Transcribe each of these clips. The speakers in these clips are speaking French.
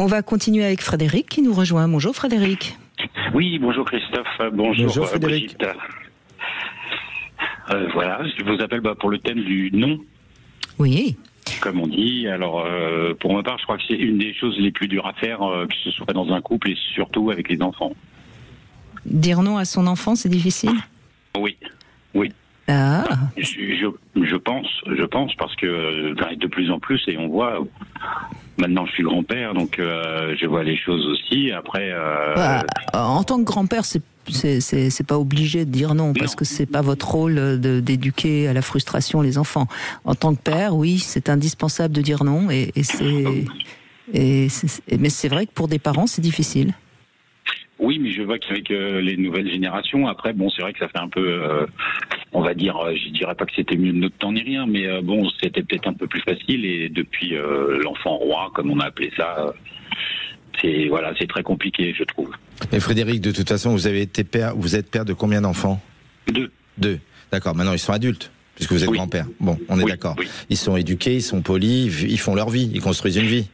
On va continuer avec Frédéric qui nous rejoint. Bonjour Frédéric. Oui, bonjour Christophe, bonjour Frédéric. Brigitte. Voilà, je vous appelle pour le thème du non. Oui. Comme on dit. Alors, pour ma part, je crois que c'est une des choses les plus dures à faire, que ce soit dans un couple et surtout avec les enfants. Dire non à son enfant, c'est difficile ? Oui. Ah. Je pense parce que de plus en plus, et on voit, maintenant je suis grand-père, donc je vois les choses aussi. Après, en tant que grand-père, c'est pas obligé de dire non, parce que c'est pas votre rôle d'éduquer à la frustration les enfants. En tant que père, oui, c'est indispensable de dire non, mais c'est vrai que pour des parents, c'est difficile. Oui, mais je vois qu'avec les nouvelles générations, après, c'est vrai que ça fait un peu, on va dire, je dirais pas que c'était mieux de notre temps ni rien, mais c'était peut-être un peu plus facile, et depuis l'enfant roi, comme on a appelé ça, c'est très compliqué, je trouve. Et Frédéric, de toute façon, vous êtes père de combien d'enfants ? 2. D'accord, maintenant ils sont adultes, puisque vous êtes grand-père. Bon, on est d'accord. Oui. Ils sont éduqués, ils sont polis, ils font leur vie, ils construisent une vie.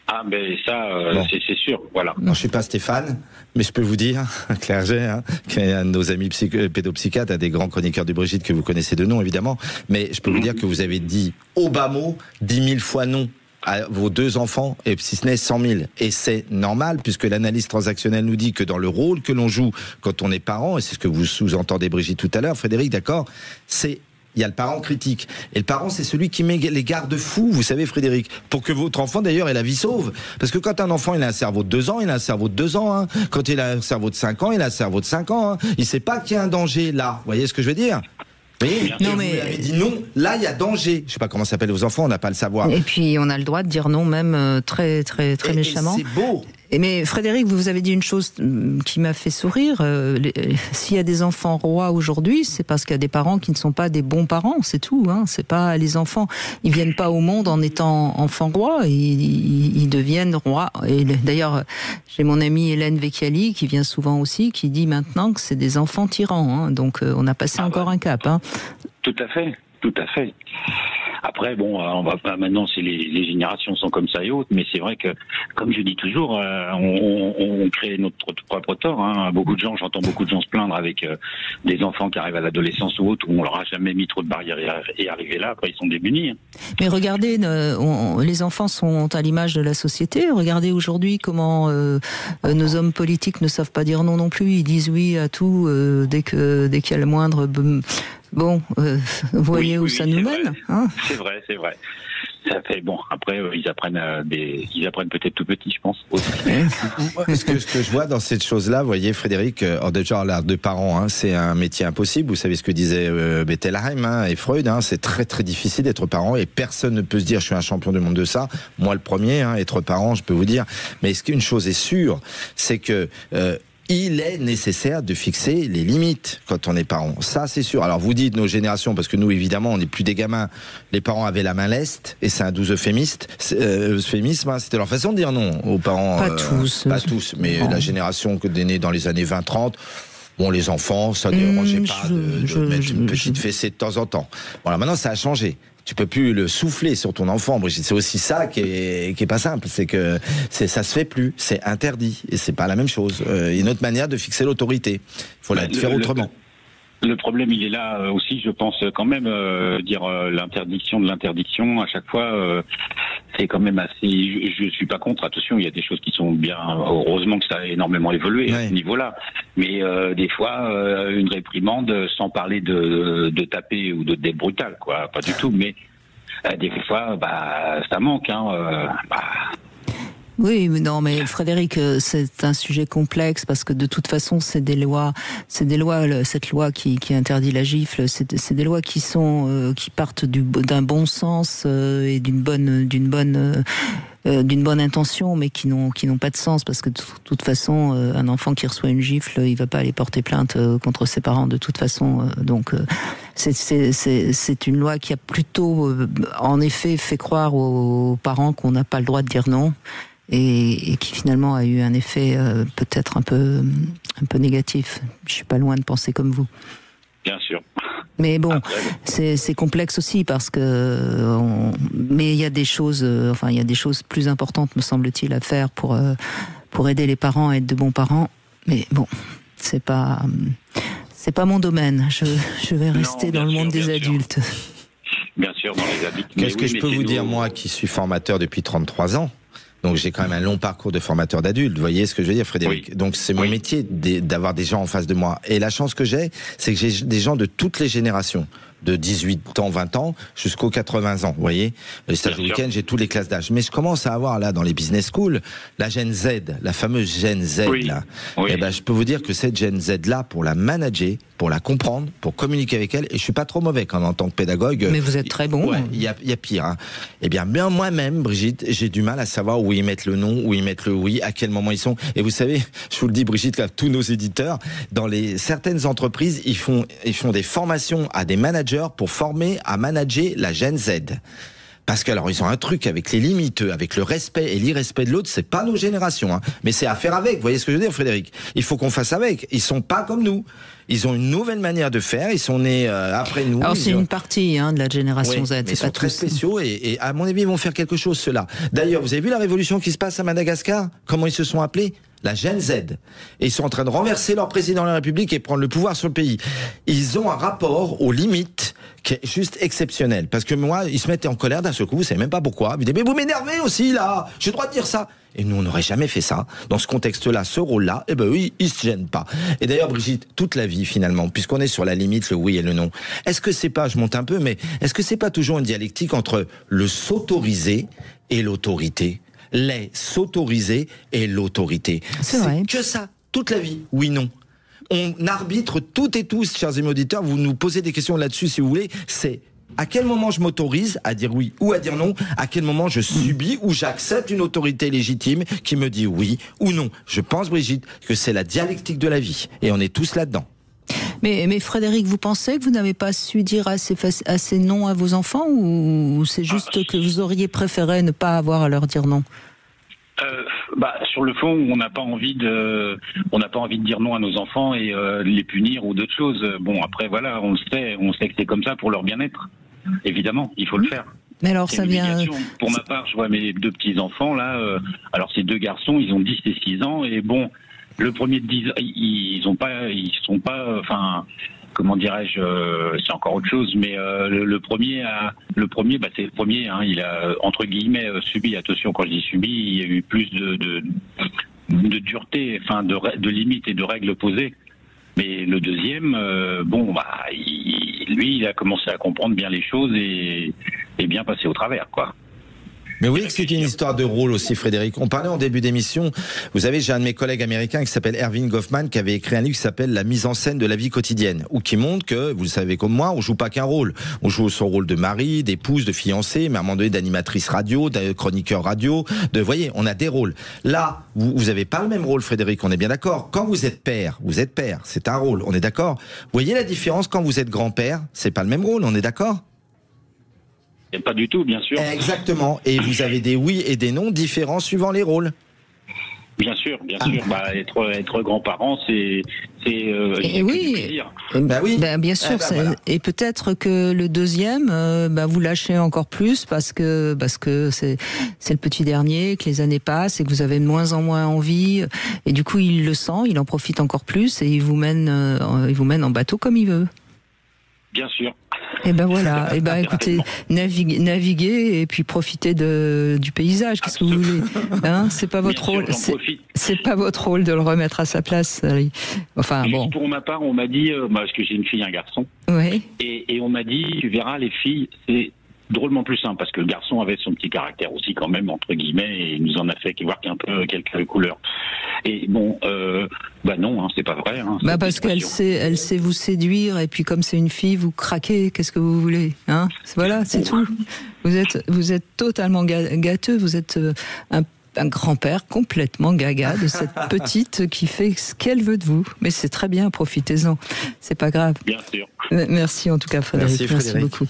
Ah ça, c'est sûr, voilà. Non, je suis pas Stéphane, mais je peux vous dire, Claire Gay, qui est un de nos amis pédopsychiatres, un des grands chroniqueurs de Brigitte que vous connaissez de nom évidemment, mais je peux vous dire que vous avez dit au bas mot 10 000 fois non à vos 2 enfants, et si ce n'est 100 000. Et c'est normal, puisque l'analyse transactionnelle nous dit que dans le rôle que l'on joue quand on est parent, et c'est ce que vous sous-entendez Brigitte tout à l'heure, Frédéric, d'accord, il y a le parent critique. Et le parent, c'est celui qui met les garde-fous, vous savez, Frédéric, pour que votre enfant, d'ailleurs, ait la vie sauve. Parce que quand un enfant, il a un cerveau de 2 ans, il a un cerveau de 2 ans. Hein. Quand il a un cerveau de 5 ans, il a un cerveau de 5 ans. Hein. Il ne sait pas qu'il y a un danger là. Vous voyez ce que je veux dire ? Oui, non, mais vous avez dit non, là il y a danger. Je sais pas comment s'appellent vos enfants, on n'a pas le savoir. Et puis on a le droit de dire non, même très méchamment. C'est beau. Mais Frédéric, vous avez dit une chose qui m'a fait sourire. S'il y a des enfants rois aujourd'hui, c'est parce qu'il y a des parents qui ne sont pas des bons parents, c'est tout. Hein. C'est pas les enfants, ils viennent pas au monde en étant enfants rois, ils deviennent rois. Et d'ailleurs, j'ai mon amie Hélène Vecchiali qui vient souvent aussi, qui dit maintenant que c'est des enfants tyrans. Hein. Donc on a passé encore un cap. Hein. Tout à fait. Après, on va pas maintenant, c'est les générations sont comme ça et autres, mais c'est vrai que, comme je dis toujours, on crée notre propre tort. Hein. J'entends beaucoup de gens se plaindre avec des enfants qui arrivent à l'adolescence ou autre, où on leur a jamais mis trop de barrières et arrivés là, après ils sont démunis. Hein. Mais regardez, les enfants sont à l'image de la société. Regardez aujourd'hui comment nos hommes politiques ne savent pas dire non plus. Ils disent oui à tout dès qu'il y a le moindre. Vous voyez où ça nous mène, hein ? C'est vrai. Ça fait après ils apprennent peut-être tout petit, je pense. Ce que je vois dans cette chose-là, vous voyez, Frédéric, déjà l'art de parent, c'est un métier impossible. Vous savez ce que disait Bettelheim et Freud, c'est très très difficile d'être parent et personne ne peut se dire je suis un champion du monde de ça. Moi le premier, être parent, je peux vous dire. Mais est-ce qu'une chose est sûre, c'est que il est nécessaire de fixer les limites quand on est parent. Ça, c'est sûr. Alors, vous dites nos générations, parce que nous, évidemment, on n'est plus des gamins. Les parents avaient la main leste, et c'est un doux euphémisme. C'était leur façon de dire non aux parents. Pas tous, mais la génération que née dans les années 20-30, les enfants, ça ne dérangeait pas de mettre une petite fessée de temps en temps. Voilà, maintenant, ça a changé. Tu peux plus le souffler sur ton enfant, Brigitte. C'est aussi ça qui est pas simple. C'est que ça se fait plus. C'est interdit. Et c'est pas la même chose. Il y a une autre manière de fixer l'autorité. Il faut la faire autrement. Le problème, il est là aussi, je pense, quand même, dire l'interdiction de l'interdiction, à chaque fois, c'est quand même assez... Je suis pas contre, attention, il y a des choses qui sont bien... Heureusement que ça a énormément évolué à ce niveau-là. Mais des fois, une réprimande, sans parler de taper ou d'être brutal, quoi, pas du tout, mais des fois, ça manque, Oui, mais Frédéric, c'est un sujet complexe parce que de toute façon, cette loi qui interdit la gifle, c'est des lois qui partent d'un bon sens et d'une bonne intention, mais qui n'ont pas de sens parce que de toute façon, un enfant qui reçoit une gifle, il va pas aller porter plainte contre ses parents de toute façon. Donc, c'est une loi qui a plutôt, en effet, fait croire aux parents qu'on n'a pas le droit de dire non. Et qui finalement a eu un effet peut-être un peu négatif. Je suis pas loin de penser comme vous. Bien sûr. Mais bon, c'est complexe aussi parce que, mais il y a des choses, il y a des choses plus importantes, me semble-t-il, à faire pour aider les parents à être de bons parents. Mais bon, c'est pas mon domaine. Je vais rester dans le monde des adultes. Bien sûr, dans les adultes. Qu'est-ce que je peux vous dire, moi, qui suis formateur depuis 33 ans? Donc j'ai quand même un long parcours de formateur d'adultes, vous voyez ce que je veux dire, Frédéric? Oui. Donc c'est mon métier d'avoir des gens en face de moi. Et la chance que j'ai, c'est que j'ai des gens de toutes les générations, de 18 ans, 20 ans, jusqu'aux 80 ans, vous voyez. Les stages week-end, j'ai toutes les classes d'âge. Mais je commence à avoir là, dans les business schools, la Gen Z, la fameuse Gen Z là. Oui. Et ben je peux vous dire que cette Gen Z là, pour la manager, pour la comprendre, pour communiquer avec elle, et je suis pas trop mauvais quand même en tant que pédagogue. Mais vous êtes très bon. Ouais, il y a pire. Hein. Eh bien moi-même, Brigitte, j'ai du mal à savoir où ils mettent le non, où ils mettent le oui, à quel moment ils sont. Et vous savez, je vous le dis, Brigitte, là, tous nos éditeurs, dans certaines entreprises, ils font des formations à des managers pour former à manager la Gen Z. Parce que alors ils ont un truc avec les limites, avec le respect et l'irrespect de l'autre, c'est pas nos générations, hein. Mais c'est à faire avec. Vous voyez ce que je veux dire, Frédéric? Il faut qu'on fasse avec. Ils sont pas comme nous. Ils ont une nouvelle manière de faire. Ils sont nés après nous. Alors c'est une partie de la génération Z. Mais ils sont très spéciaux et à mon avis ils vont faire quelque chose ceux-là. D'ailleurs, vous avez vu la révolution qui se passe à Madagascar? Comment ils se sont appelés? La Gen Z. Et ils sont en train de renverser leur président de la République et prendre le pouvoir sur le pays. Ils ont un rapport aux limites qui est juste exceptionnel. Parce que moi, ils se mettent en colère d'un seul coup, vous savez même pas pourquoi. Vous dites, mais vous m'énervez aussi, là. J'ai le droit de dire ça. Et nous, on n'aurait jamais fait ça. Dans ce contexte-là, ce rôle-là, eh ben oui, ils se gênent pas. Et d'ailleurs, Brigitte, toute la vie, finalement, puisqu'on est sur la limite, le oui et le non, est-ce que c'est pas, je monte un peu, mais est-ce que c'est pas toujours une dialectique entre le s'autoriser et l'autorité? Les s'autoriser et l'autorité. C'est vrai. Que ça, toute la vie, oui, non. On arbitre toutes et tous, chers amis auditeurs, vous nous posez des questions là-dessus si vous voulez, c'est à quel moment je m'autorise à dire oui ou à dire non, à quel moment je subis ou j'accepte une autorité légitime qui me dit oui ou non. Je pense, Brigitte, que c'est la dialectique de la vie et on est tous là-dedans. Mais Frédéric, vous pensez que vous n'avez pas su dire assez non à vos enfants ou c'est juste que vous auriez préféré ne pas avoir à leur dire non? Sur le fond, on n'a pas envie de dire non à nos enfants et les punir ou d'autres choses. Bon, après voilà, on sait que c'est comme ça pour leur bien-être. Évidemment, il faut le faire. Mais alors ça vient. Pour ma part, je vois mes deux petits enfants là. Alors ces deux garçons, ils ont 10 et 6 ans et bon. Le premier de 10 ans, ils sont pas, comment dirais-je, c'est encore autre chose, mais le premier, c'est le premier, hein, il a, entre guillemets, subi, attention, quand je dis subi, il y a eu plus de dureté, de limites et de règles posées. Mais le deuxième, lui, il a commencé à comprendre bien les choses et bien passer au travers, quoi. Mais oui, c'est une histoire de rôle aussi, Frédéric. On parlait en début d'émission. Vous savez, j'ai un de mes collègues américains qui s'appelle Erving Goffman, qui avait écrit un livre qui s'appelle La mise en scène de la vie quotidienne, ou qui montre que, vous le savez comme moi, on joue pas qu'un rôle. On joue son rôle de mari, d'épouse, de fiancée, mais à un moment donné d'animatrice radio, de chroniqueur radio. Voyez, on a des rôles. Là, vous avez pas le même rôle, Frédéric. On est bien d'accord. Quand vous êtes père, c'est un rôle. On est d'accord. Vous voyez la différence quand vous êtes grand-père, c'est pas le même rôle. On est d'accord? Pas du tout, bien sûr. Exactement. Et vous avez des oui et des non différents suivant les rôles. Bien sûr. Être grand-parent, c'est oui. plaisir. Oui. Bien sûr. Voilà. Et peut-être que le deuxième, vous lâchez encore plus parce que c'est le petit dernier, que les années passent et que vous avez de moins en moins envie. Et du coup, il le sent, il en profite encore plus et il vous mène en bateau comme il veut. Bien sûr. Et ben voilà, écoutez, naviguez et puis profitez du paysage. Qu'est-ce que vous voulez, hein? C'est pas votre rôle. C'est pas votre rôle de le remettre à sa place. Enfin bon. Pour ma part, on m'a dit, parce que j'ai une fille et un garçon. Oui. Et on m'a dit, tu verras, les filles, c'est drôlement plus simple parce que le garçon avait son petit caractère aussi quand même entre guillemets et il nous en a fait voir un peu quelques couleurs. Et bon, non, hein, c'est pas vrai. Hein, parce qu'elle sait vous séduire et puis comme c'est une fille, vous craquez. Qu'est-ce que vous voulez, hein? Voilà, c'est tout. Vous êtes totalement gâteux. Vous êtes un grand-père complètement gaga de cette petite qui fait ce qu'elle veut de vous. Mais c'est très bien, profitez-en. C'est pas grave. Bien sûr. Merci en tout cas, Frédéric. Merci beaucoup.